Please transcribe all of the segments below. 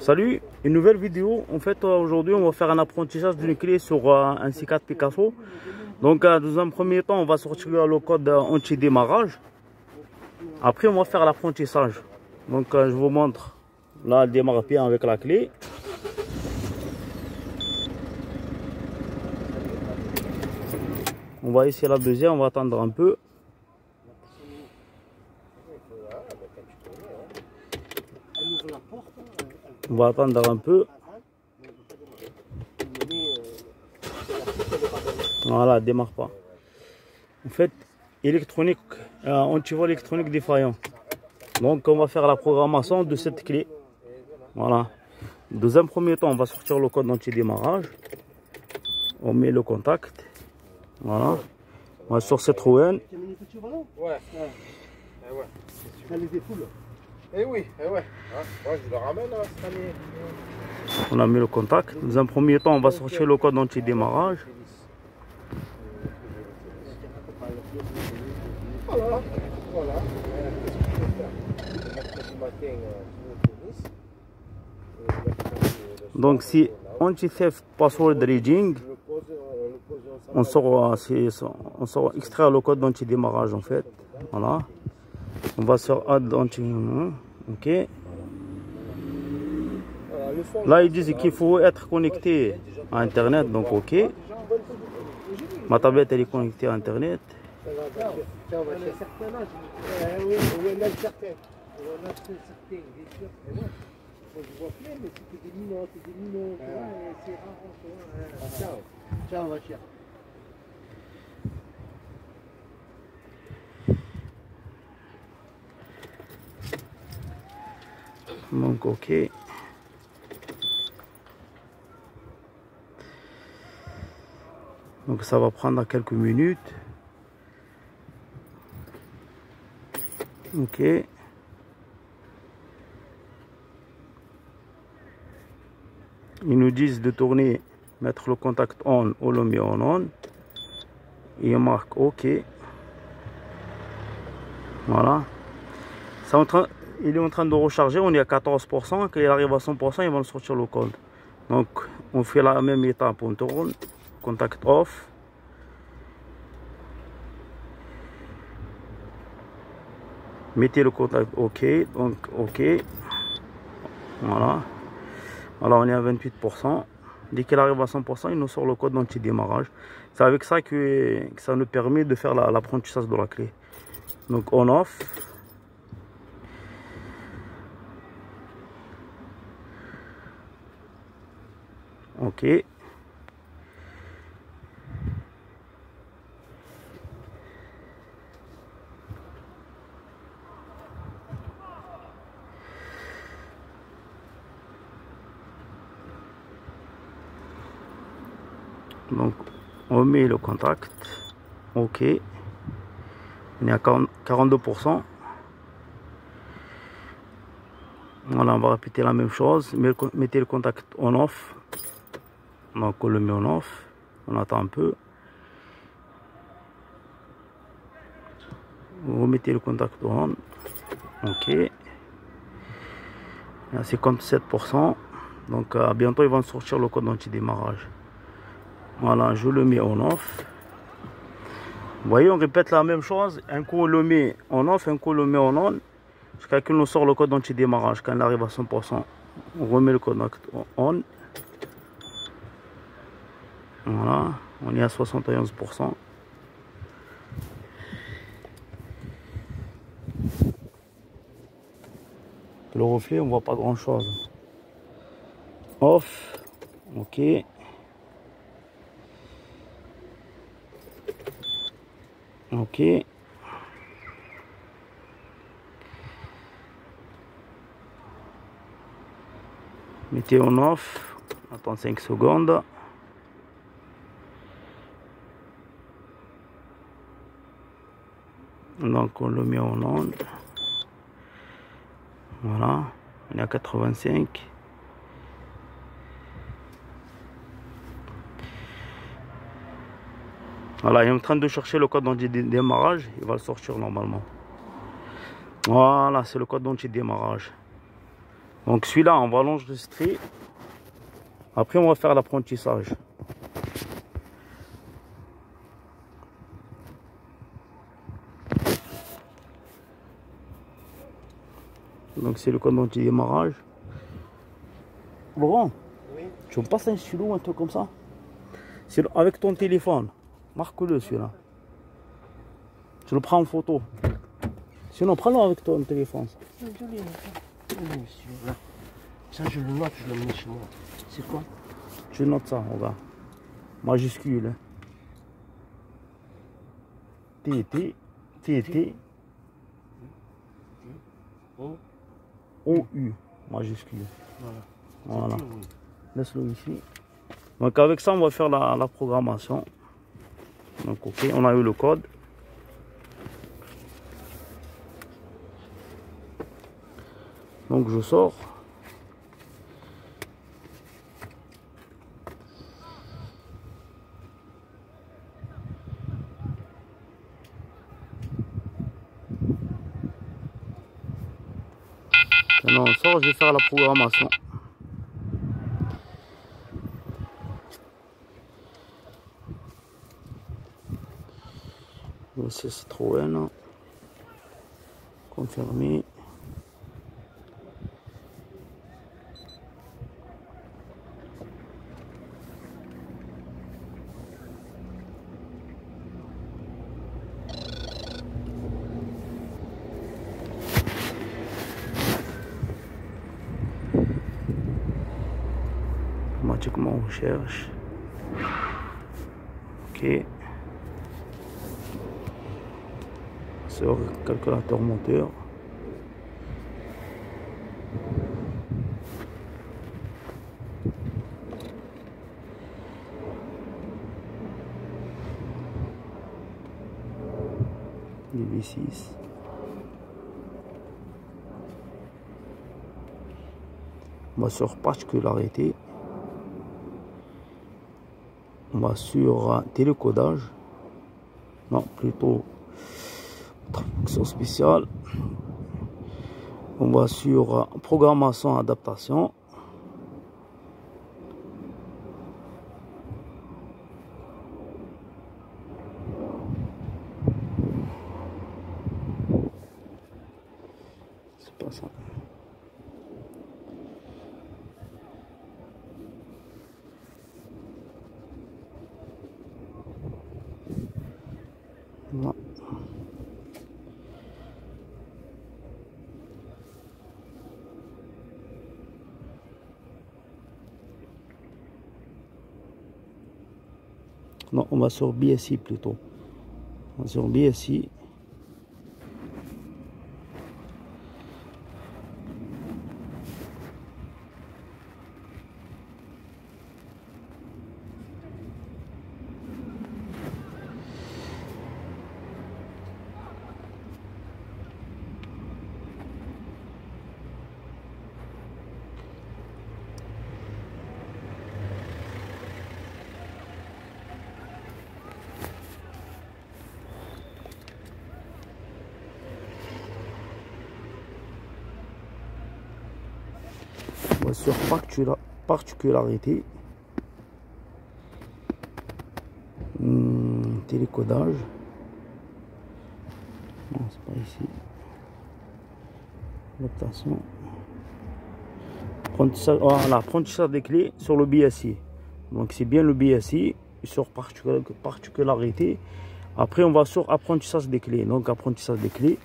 Salut, une nouvelle vidéo. En fait, aujourd'hui, on va faire un apprentissage d'une clé sur un C4 Picasso. Donc, dans un premier temps, on va sortir le code anti-démarrage. Après, on va faire l'apprentissage. Donc, je vous montre. Là, elle démarre bien avec la clé. On va essayer la deuxième, on va attendre un peu. On va attendre un peu. Voilà, elle démarre pas. En fait, électronique, antivol électronique défaillant. Donc, on va faire la programmation de cette clé. Voilà. Dans un premier temps, on va sortir le code anti-démarrage. On met le contact. Voilà. On va sur cette roue N. Ouais. Ça les défoule. Eh oui, eh ouais. Moi je le ramène cette année. On a mis le contact. Dans un premier temps, on va sortir le code anti-démarrage. Voilà. Donc, si anti-theft password reading, on sort extraire le code d'anti-démarrage en fait. Voilà. On va sur add anti. Ok. Là, ils disent qu'il faut être connecté à Internet. Donc, ok. Ma tablette, elle est connectée à Internet. Donc, ok. Donc, ça va prendre quelques minutes. Ok. Ils nous disent de tourner, mettre le contact on ou le met en on. Et on marque OK. Voilà. Il est en train de recharger, on est à 14%. Quand il arrive à 100%, il va nous sortir le code. Donc, on fait la même étape, on tourne, contact off. Mettez le contact OK, donc OK. Voilà. Alors on est à 28%. Dès qu'il arrive à 100%, il nous sort le code d'anti-démarrage. C'est avec ça que ça nous permet de faire l'apprentissage de la clé. Donc on-off. OK. Donc, on met le contact. OK. On est à 42%. Voilà, on va répéter la même chose. Mettez le contact on-off. Donc, on le met on-off. On attend un peu. Vous remettez le contact on. OK. À 57%. Donc, bientôt, ils vont sortir le code d'anti-démarrage. Voilà, je le mets en off. Vous voyez, on répète la même chose. Un coup, on le met en off, un coup, on le met en on. Jusqu'à ce qu'il nous sort le code d'anti-démarrage. Quand il arrive à 100%, on remet le code on. Voilà, on est à 71%. Le reflet, on voit pas grand chose. Off, OK. OK. Mettez en off. Attends 5 secondes. Donc on le met en on. Voilà. On est à 85. Voilà, il est en train de chercher le code d'anti-démarrage. Il va le sortir normalement. Voilà, c'est le code d'anti-démarrage. Donc celui-là, on va l'enregistrer. Après, on va faire l'apprentissage. Donc c'est le code d'anti-démarrage. Laurent, oui. Tu me passes un stylo, un truc comme ça? Avec ton téléphone. Marque-le celui-là. Tu le prends en photo. Sinon, prends-le avec ton téléphone. Ça, je le note, je le mets chez moi. C'est quoi? Tu notes ça, regarde. Majuscule. T, O-U. Majuscule. Voilà. Laisse-le ici. Donc avec ça, on va faire la programmation. Donc ok, on a eu le code. Donc je sors. Maintenant on sort, je vais faire la programmation. C'est Citroën. Confirmé. Automatiquement on cherche. Ok. Sur calculateur moteur. V6. On va sur particularité. On va sur télécodage. Non, plutôt traduction spéciale. On va sur programmation adaptation. C'est pas ça. Non. Non, on va sur BSI plutôt. On va sur BSI. Sur particularité, télécodage, non c'est pas ici, adaptation, apprentissage des clés sur le BSI. Donc c'est bien le BSI sur particularité. Après on va sur apprentissage des clés, donc apprentissage des clés,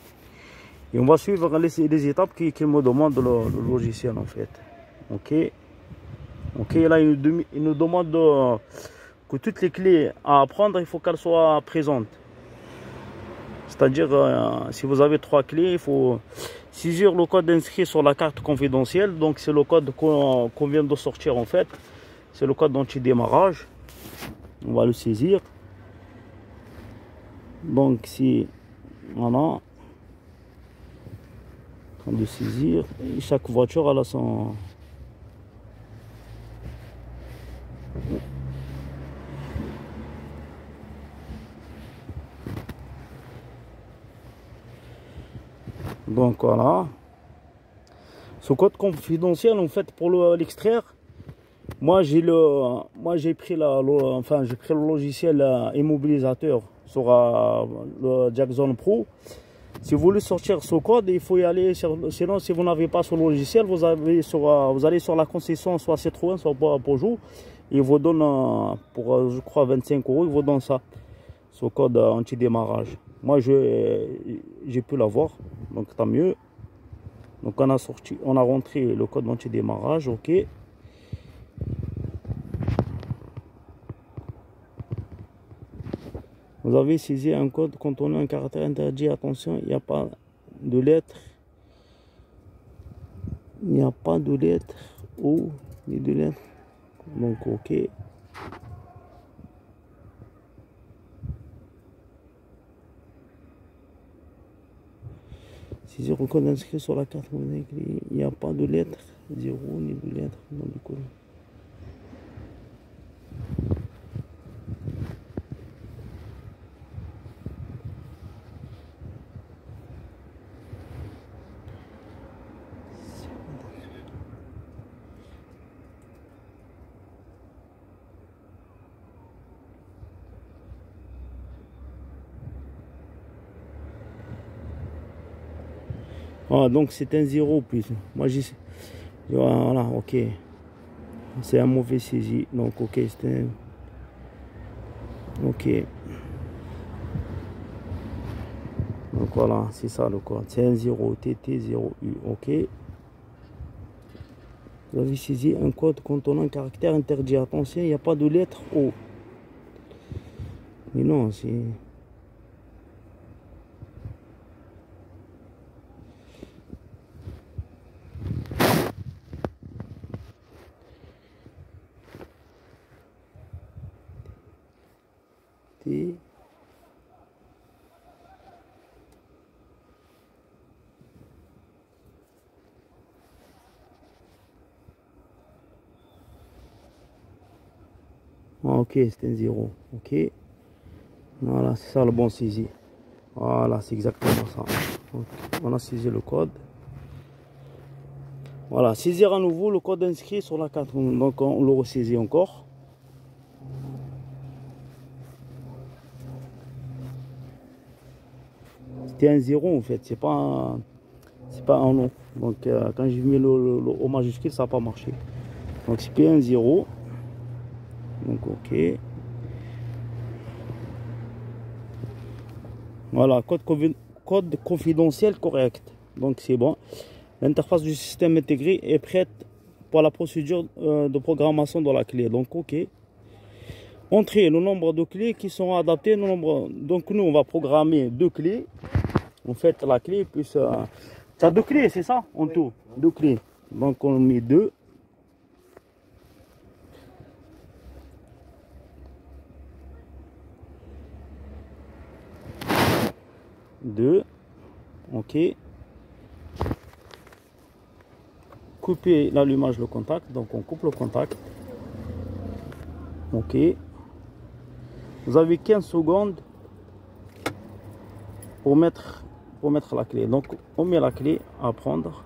et on va suivre les étapes qu'il me demande le logiciel en fait. Ok, là il nous demande que toutes les clés à apprendre, il faut qu'elles soient présentes. C'est-à-dire, si vous avez 3 clés, il faut saisir le code inscrit sur la carte confidentielle. Donc c'est le code qu'on vient de sortir en fait. C'est le code d'anti-démarrage. On va le saisir. Donc si, voilà, en train de saisir. Et chaque voiture elle a son... Donc voilà. Ce code confidentiel, en fait, pour l'extraire, moi j'ai pris le logiciel immobilisateur sur le Jackson Pro. Si vous voulez sortir ce code, il faut y aller sinon si vous n'avez pas ce logiciel, vous allez sur la concession soit Citroën soit Peugeot. Il vous donne pour je crois 25 €, il vous donne ça, ce code anti-démarrage. Moi j'ai pu l'avoir, donc tant mieux. Donc on a rentré le code anti-démarrage, ok. Vous avez saisi un code contenant un caractère interdit. Attention, il n'y a pas de lettre. Il n'y a pas de lettre O ni de lettre. Donc, ok. Saisir le code inscrit sur la carte. Il n'y a pas de lettre 0 ni de lettre dans le code. Ah, donc c'est un 0 plus. Moi j'ai. Voilà, ok. C'est un mauvais saisi. Donc, ok, c'est un. Ok. Donc voilà, c'est ça le code. C'est un 0 TT0U. Ok. Vous avez saisi un code contenant un caractère interdit. Attention, il n'y a pas de lettre O. Mais non, c'est. Ok, c'est un 0. Ok. Voilà, c'est ça le bon saisi. Voilà, c'est exactement ça. Okay. On a saisi le code. Voilà, saisir à nouveau le code inscrit sur la carte. Donc on le ressaisit encore. C'était un 0 en fait, c'est pas un nom. Donc quand j'ai mis le O majuscule, ça n'a pas marché. Donc c'est bien un 0. Donc ok. Voilà, code confidentiel correct. Donc c'est bon. L'interface du système intégré est prête pour la procédure de programmation de la clé. Donc ok. Entrez le nombre de clés qui seront adaptées. Donc nous on va programmer 2 clés. En fait la clé plus... tu as 2 clés, c'est ça en tout? 2 clés. Donc on met 2. Ok. Couper l'allumage, le contact. Donc on coupe le contact. Ok. Vous avez 15 secondes pour mettre la clé. Donc on met la clé à prendre.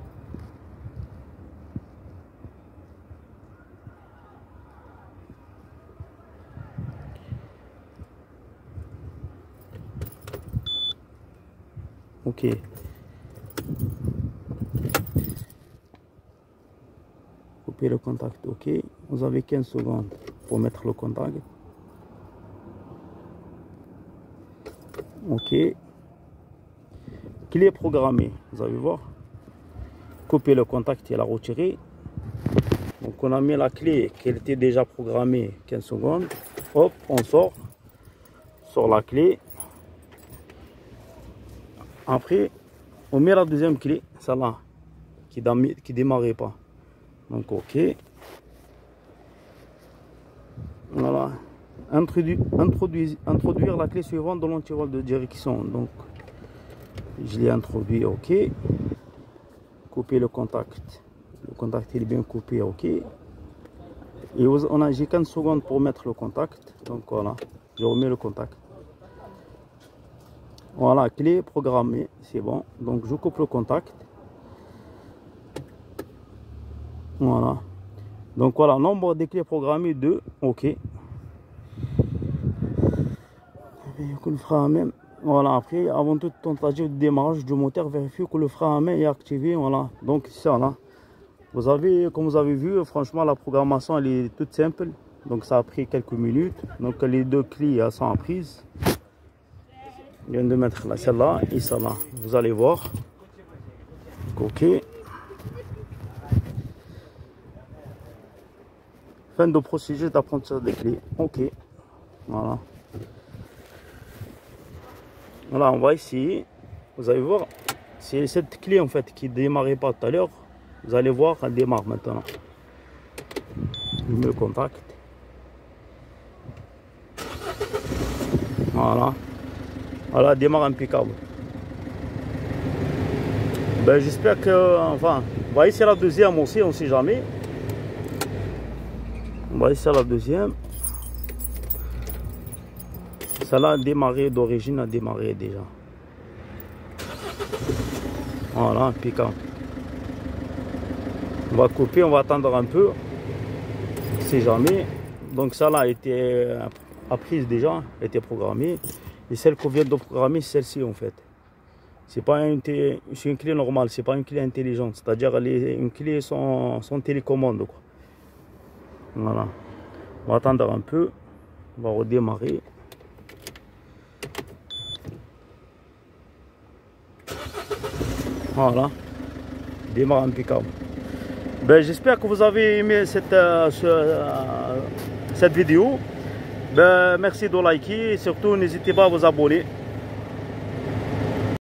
Ok. Couper le contact. Ok. Vous avez 15 secondes pour mettre le contact. Ok. Clé programmée. Vous allez voir. Couper le contact et la retirer. Donc on a mis la clé qui était déjà programmée 15 secondes. Hop, on sort la clé. Après, on met la deuxième clé, celle-là, qui démarrait pas. Donc ok. Voilà. Introduire la clé suivante dans l'antivol de direction. Donc je l'ai introduit, ok. Couper le contact. Le contact il est bien coupé, ok. Et j'ai 15 secondes pour mettre le contact. Donc voilà, je remets le contact. Voilà, clé programmée, c'est bon. Donc je coupe le contact. Voilà. Donc voilà, nombre de clés programmées 2. OK. Le frein à main. Voilà, après, avant toute tentative de démarrage du moteur, vérifiez que le frein à main est activé. Voilà, donc ça là. Vous avez, comme vous avez vu, franchement, la programmation elle est toute simple. Donc ça a pris quelques minutes. Donc les deux clés sont prises. Je viens de mettre celle-là et celle-là. Vous allez voir. OK. Fin de procédure d'apprentissage des clés. OK. Voilà. Voilà, on va essayer. Vous allez voir. C'est cette clé en fait qui ne démarrait pas tout à l'heure. Vous allez voir, elle démarre maintenant. Je me contacte. Voilà. Voilà, elle démarre impeccable. Ben, j'espère que, enfin, on va essayer la deuxième aussi, on ne sait jamais. On va essayer la deuxième. Celle-là a démarré d'origine, a démarré déjà. Voilà, impeccable. On va couper, on va attendre un peu. On ne sait jamais. Donc celle-là a été apprise déjà, a été programmée. Et celle qu'on vient de programmer, c'est celle-ci en fait. C'est pas une clé normale, c'est pas une clé intelligente. C'est-à-dire une clé sans télécommande. Quoi. Voilà. On va attendre un peu. On va redémarrer. Voilà. Démarre impeccable. Ben, j'espère que vous avez aimé cette vidéo. Ben, merci de liker et surtout n'hésitez pas à vous abonner.